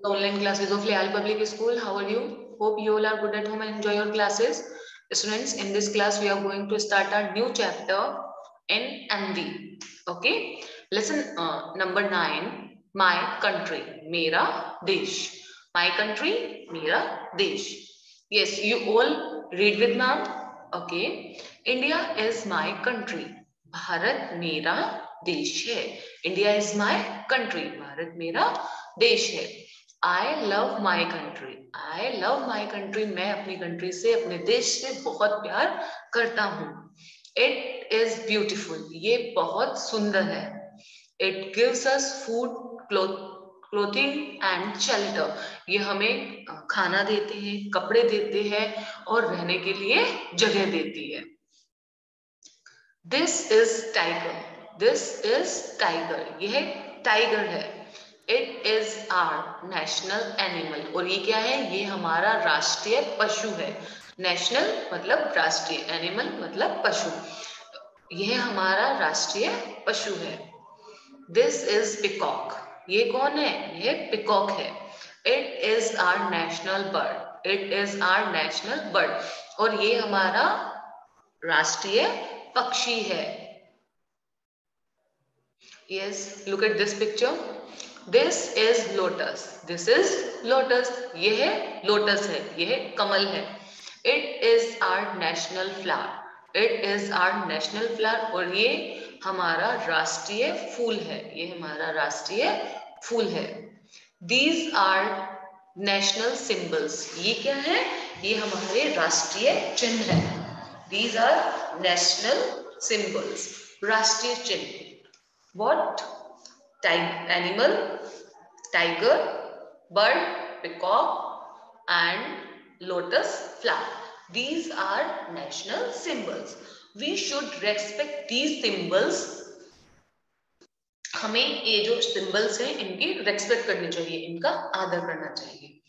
The online classes of Leal Public School. How are you? Hope you all are good at home and enjoy your classes. Students, in this class we are going to start our new chapter N and V. Okay. Lesson number 9. My country. Mera Desh. My country. Mera Desh. Yes, you all read with ma'am. Okay. India is my country. Bharat मेरा देश है. India is my country. Bharat मेरा देश है. I love my country. I love my country. मैं अपनी country से, अपने देश से बहुत प्यार करता हूँ. It is beautiful. ये बहुत सुंदर है. It gives us food, clothing and shelter. ये हमें खाना देते हैं, कपड़े देते हैं और रहने के लिए जगह देती है. This is tiger. This is tiger. यह टाइगर है. It is our national animal. और ये क्या है? ये हमारा राष्ट्रीय पशु है. National मतलब राष्ट्रीय, animal मतलब पशु. यह हमारा राष्ट्रीय पशु है. This is peacock. ये कौन है? ये peacock है. It is our national bird. It is our national bird. और ये हमारा राष्ट्रीय पक्षी है. Yes, look at this picture. This is lotus. This is lotus. ये है lotus है. ये है कमल है. It is our national flower. It is our national flower. और ये हमारा राष्ट्रीय फूल है. ये हमारा राष्ट्रीय फूल है. These are national symbols. ये क्या है? ये हमारे राष्ट्रीय चिन्ह है. These are national symbols. राष्ट्रीय चिन्ह. What? Animal, tiger, bird, peacock and lotus flower. These are national symbols. We should respect these symbols. हमें ये जो symbols हैं इनकी respect करनी चाहिए, इनका आदर करना चाहिए.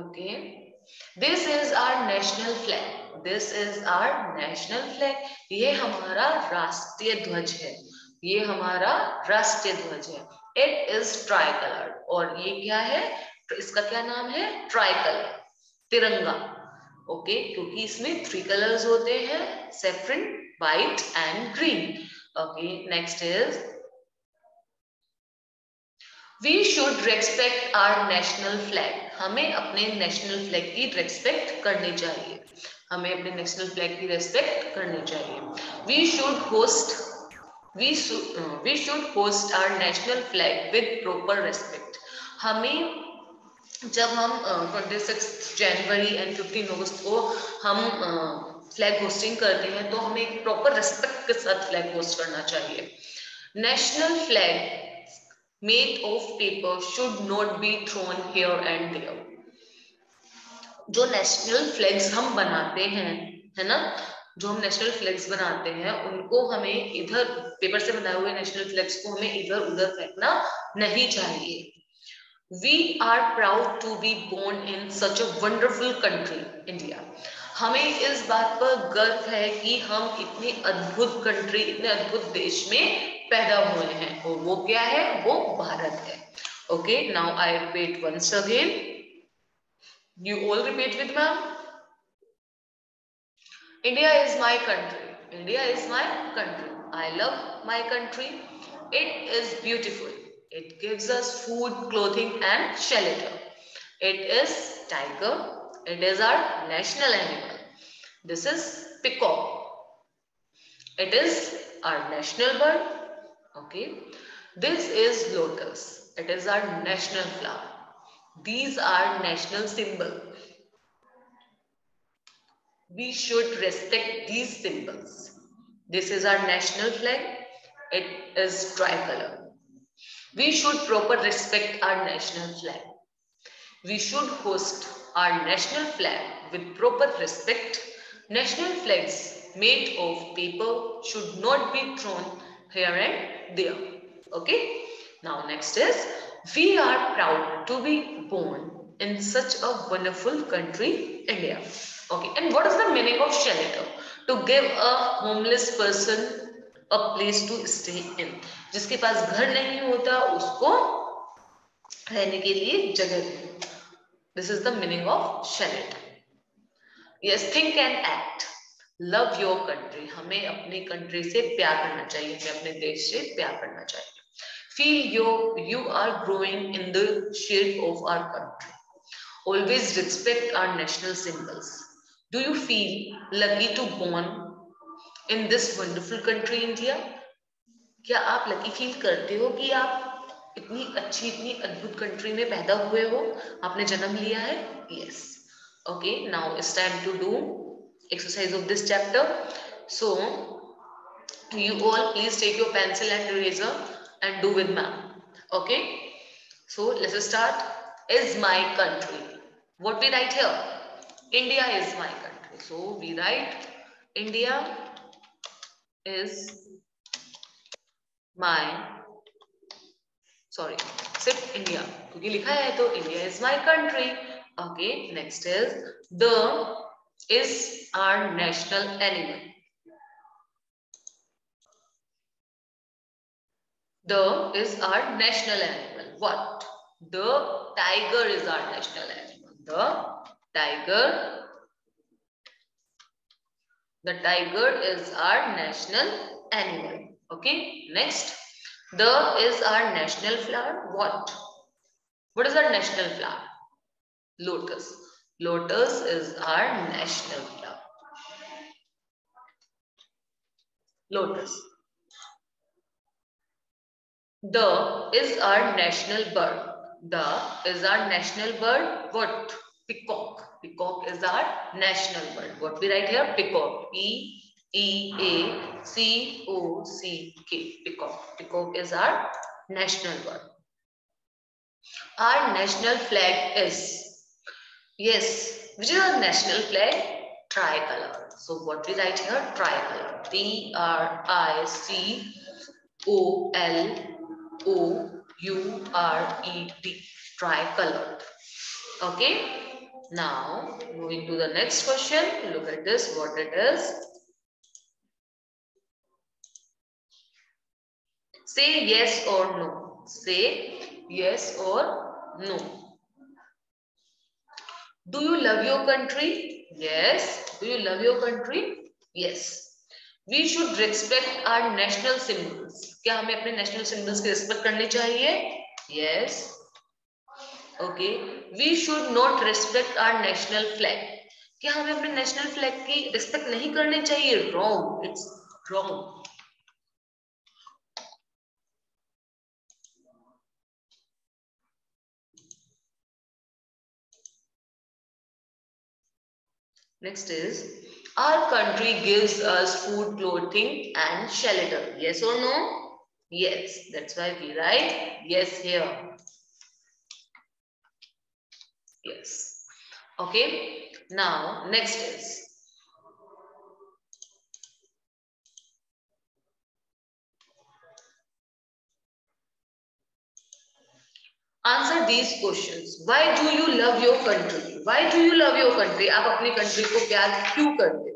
Okay. This is our national flag. This is our national flag. ये हमारा राष्ट्रीय ध्वज है. ये हमारा राष्ट्रीय ध्वज है. It is tricolored. और ये क्या है? इसका क्या नाम है? ट्राइकलर, तिरंगा. ओके, क्योंकि इसमें 3 कलर्स होते हैं, saffron, white and green. Okay, next is We should respect our national flag. हमें अपने नेशनल फ्लैग की रेस्पेक्ट करनी चाहिए. हमें अपने नेशनल फ्लैग की रेस्पेक्ट करनी चाहिए. We should host our national flag with proper respect. हमें जब हम 26 जनवरी एंड 15 अगस्त को हम फ्लैग होस्टिंग करते हैं तो हमें एक प्रॉपर रेस्पेक्ट के साथ फ्लैग होस्ट करना चाहिए. National flag made of paper should not be thrown here and there. जो नेशनल फ्लैग्स हम बनाते हैं, है ना, जो हम नेशनल फ्लैग्स बनाते हैं उनको हमें इधर, पेपर से बनाए हुए नेशनल फ्लैग्स को हमें इधर उधर फेंकना नहीं चाहिए. We are proud to be born in such a wonderful country, India. हमें इस बात पर गर्व है कि हम इतनी अद्भुत कंट्री, इतने अद्भुत देश में पैदा हुए हैं. और वो क्या है? वो भारत है. Okay, now I repeat once again. You all repeat with me. India is my country. India is my country. I love my country. It is beautiful. It gives us food, clothing and shelter. It is tiger. It is our national animal. This is peacock. It is our national bird. Okay. This is lotus. It is our national flower. These are national symbols. We should respect these symbols. This is our national flag. It is tricolor. We should proper respect our national flag. We should host our national flag with proper respect. National flags made of paper should not be thrown here and there. Okay. Now next is, we are proud to be born in such a wonderful country, India. Okay. And what is the meaning of shelter? To give a homeless person a place to stay in. जिसके पास घर नहीं होता उसको रहने के लिए जगह दे। This is the meaning of shall it. Yes, think and act. Love your country, हमें अपनी कंट्री से प्यार करना चाहिए, हमें अपने देश से प्यार करना चाहिए. Feel you are growing in the shade of our country. Always respect our national symbols. Do you feel lucky to born in this wonderful country India? क्या आप लकी फील करते हो कि आप इतनी अच्छी इतनी अद्भुत कंट्री में पैदा हुए हो, आपने जन्म लिया है? Yes. Okay, now it's time to do exercise of this chapter. So you all please take your pencil and eraser and do with ma'am. Okay, so let's start. Is my country. What we write here? India is my country. So we write India is my, sorry, सिर्फ India क्योंकि लिखा है तो India is my country. Okay, next is the is our national animal. The is our national animal. What? The tiger is our national animal. The tiger is our national animal. Okay, next. The is our national flower. What? What is our national flower? Lotus. Lotus is our national flower. Lotus. The is our national bird. The is our national bird. What? Peacock. Peacock is our national bird. What we write here? Peacock. P-E-A-C-O-C-K. Peacock. Peacock is our national bird. Our national flag is, yes, which is our national flag? Tricolor. So what we write here? Tricolor. Tricolor. Tricolored. Okay. Now moving to the next question. Look at this. What it is. Say yes or no. Say yes or no. Do you love your country? Yes. Do you love your country? Yes. We should respect our national symbols. क्या हमें अपने national symbols की respect करनी चाहिए? Yes. Okay. We should not respect our national flag. क्या हमें अपने national flag की respect नहीं करनी चाहिए? Wrong. It's wrong. Next is, our country gives us food, clothing and shelter. Yes or no? Yes. That's why we write yes here. Yes. Okay. Now, next is, answer these questions. Why do you love your country? Why do you love your country? आप अपनी country को प्यार क्यों करते?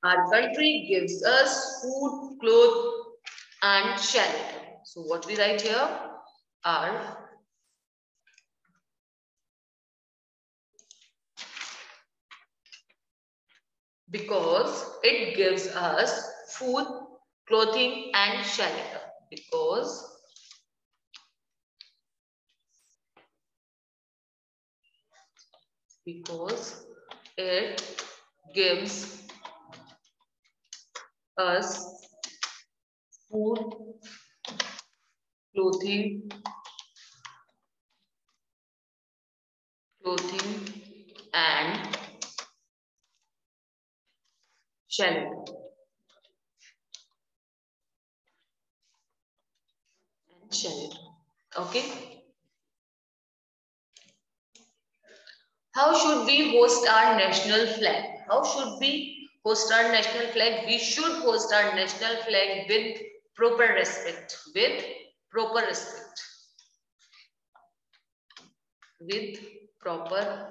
Our country gives us food, clothes and shelter. So what we write here are, because it gives us food, clothing and shelter. Because it gives us food, clothing and shelter. Okay. How should we host our national flag? How should we host our national flag? We should host our national flag with proper respect. With proper respect. With proper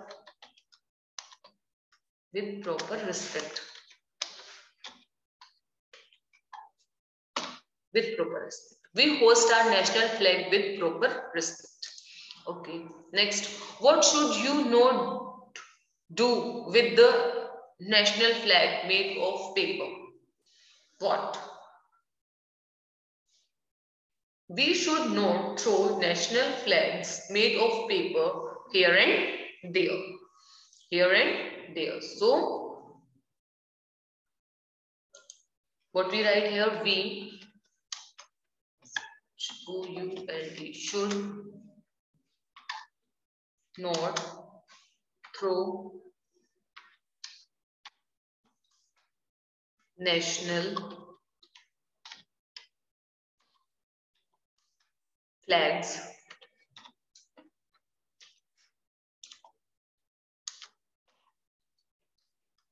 respect. With proper respect. We host our national flag with proper respect. Okay. Next, what should you not do with the national flag made of paper? What? We should not throw national flags made of paper here and there. Here and there. So, what we write here? We O-U-L-D should not throw national flags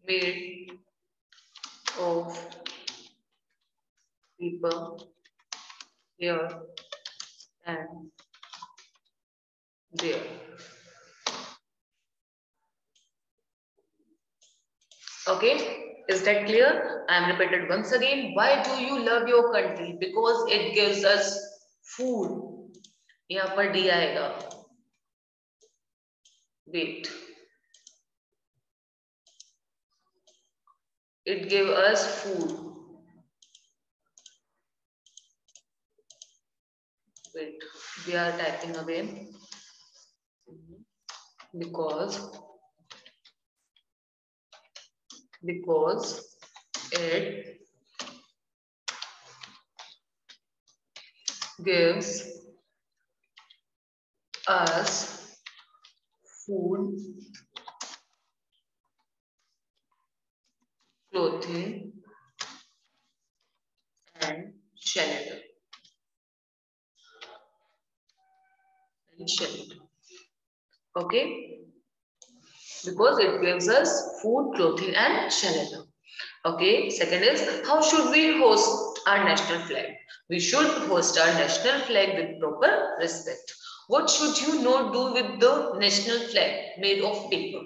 made of paper here and there. Okay, is that clear? I am repeated once again. Why do you love your country? Because it gives us food. यहाँ पर D आएगा. Wait. It gave us food. Wait, we are typing again. Because it gives us food, clothing, and shelter. Okay, because it gives us food, clothing, and shelter. Okay, second is how should we host our national flag? We should host our national flag with proper respect. What should you not do with the national flag made of paper?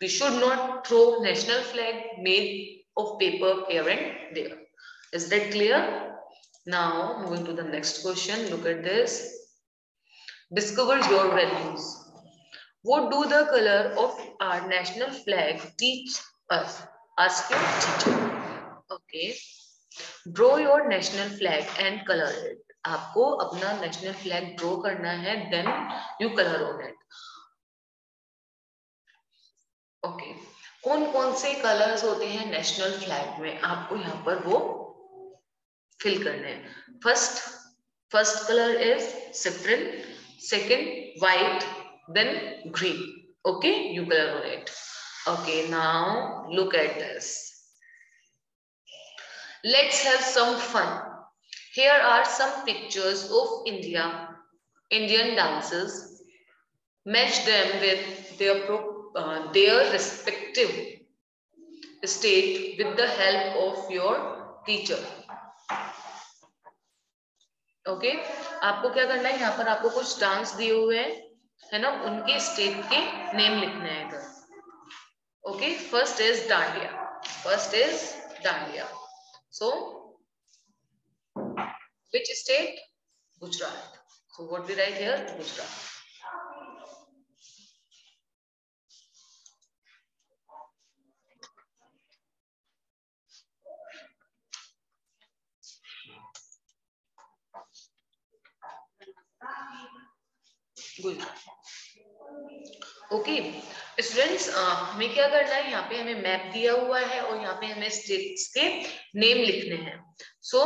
We should not throw national flag made of paper here and there. Is that clear? Now, moving to the next question. Look at this. Discover your values. What do the color of our national flag teach us? Ask your teacher. Okay. Draw your national flag and color it. आपको अपना national flag draw करना है, then you color on it. Okay. कौन कौन से colors होते हैं national flag में? आपको यहाँ पर वो fill करने हैं. First color is saffron. Second, white. Then green. Okay, you color on it. Okay, now look at this. Let's have some fun. Here are some pictures of Indian dances. Match them with their respective state with the help of your teacher. Okay, आपको क्या करना है, यहाँ पर आपको कुछ dance दिए हुए हैं, है ना, उनके स्टेट के नेम लिखने हैं इधर. Okay, first is Dandiya. So, which state? Gujarat. So, what we write here? Gujarat. Gujarat. Okay students, हमें क्या करना है, यहाँ पे हमें मैप दिया हुआ है और यहाँ पे हमें स्टेट्स के नेम लिखने हैं. सो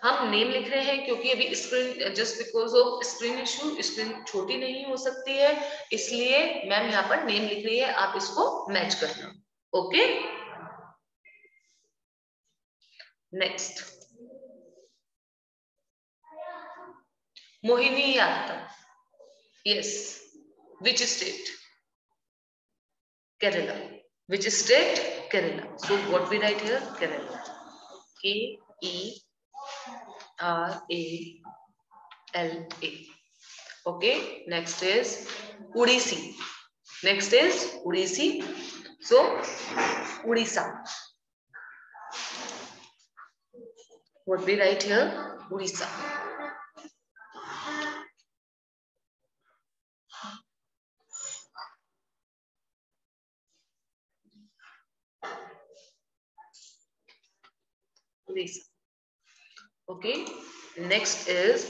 हम नेम लिख रहे हैं क्योंकि अभी screen just because of screen issue screen छोटी नहीं हो सकती है, इसलिए मैम यहाँ पर नेम लिख रही है, आप इसको मैच करना. Okay, next Mohiniyattam. Yes, which state? Kerala. Which state? Kerala. So what we write here? Kerala. Kerala. Okay. Next is Odissi. So Odisha. What we write here? Odisha. Odisha. Okay. Next is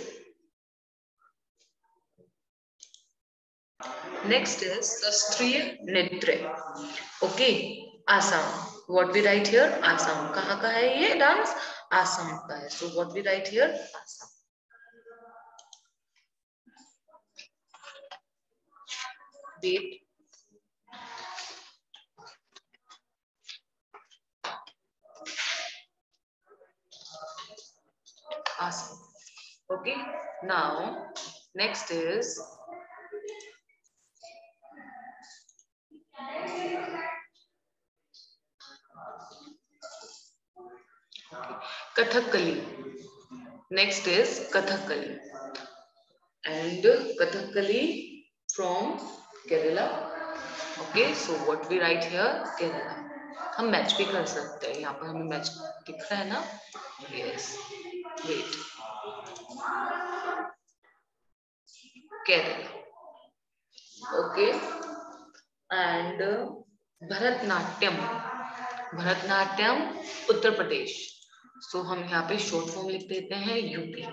Sastriya Nritya. Okay. Assam. What we write here? Assam. कहाँ का है ये dance? Assam का है. So what we write here? Assam. Wait. Assam. Okay. Now next is Kathakali. Next is Kathakali. And Kathakali from Kerala. Okay, so what we write here? Kerala. हम match भी कर सकते हैं. यहाँ पर हमें मैच दिख रहा है ना? Yes. Wait. Kerala. Okay. And Bharatnatyam. Bharatnatyam, Uttar Pradesh. So हम यहाँ पे short form लिख देते हैं UP.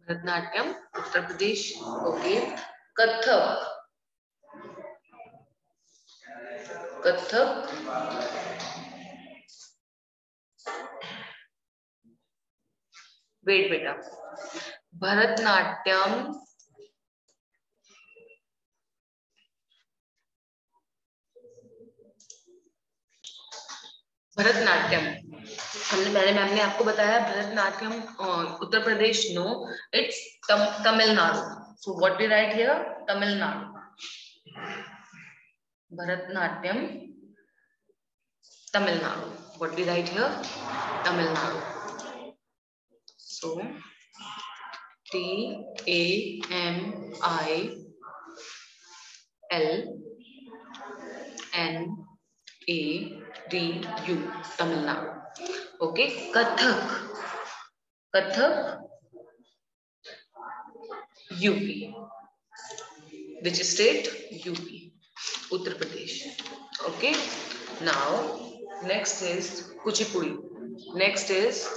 Bharatanatyam Uttar Pradesh. Okay. Kathak. Kathak wait बेटा. भरतनाट्यम मैंने मैम ने आपको बताया Bharatanatyam Uttar Pradesh. No, it's Tamil Nadu. So what we write here? Tamil Nadu. Bharatanatyam Tamil Nadu. What we write here? Tamil Nadu. So TAMILNADU, Tamil Nadu. Okay. Kathak. Kathak UP. Which state? UP. Uttar Pradesh. Okay. Now next is Kuchipudi. Next is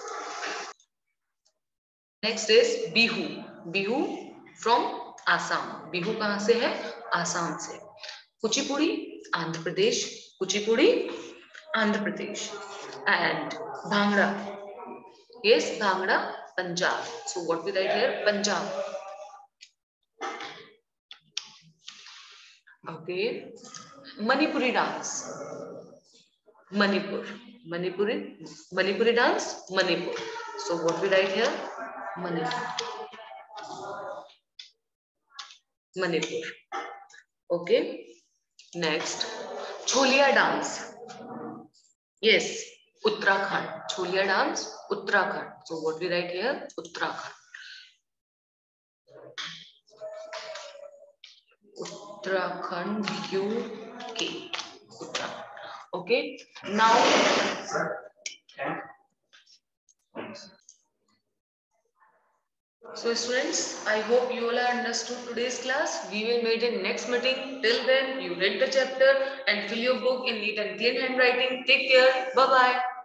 Bihu. Bihu from Assam. Bihu कहाँ से है? आसाम से. Kuchipudi Andhra Pradesh. Kuchipudi Andhra Pradesh. And bhangra. Yes, bhangra Punjab. So what we write here? Punjab. Okay. Manipuri dance. Manipur. Manipuri dance. Manipur. So what we write here? Manipur. Manipur. Okay. Next, Cholia dance. Yes, Uttarakhand. Cholia dance, Uttarakhand. So what we write here? Uttarakhand. Uttarakhand, UK. Uttarakhand. Okay. Now, so students, I hope you all understood today's class. We will meet in next meeting. Till then, you read the chapter and fill your book in neat and clean handwriting. Take care. Bye-bye.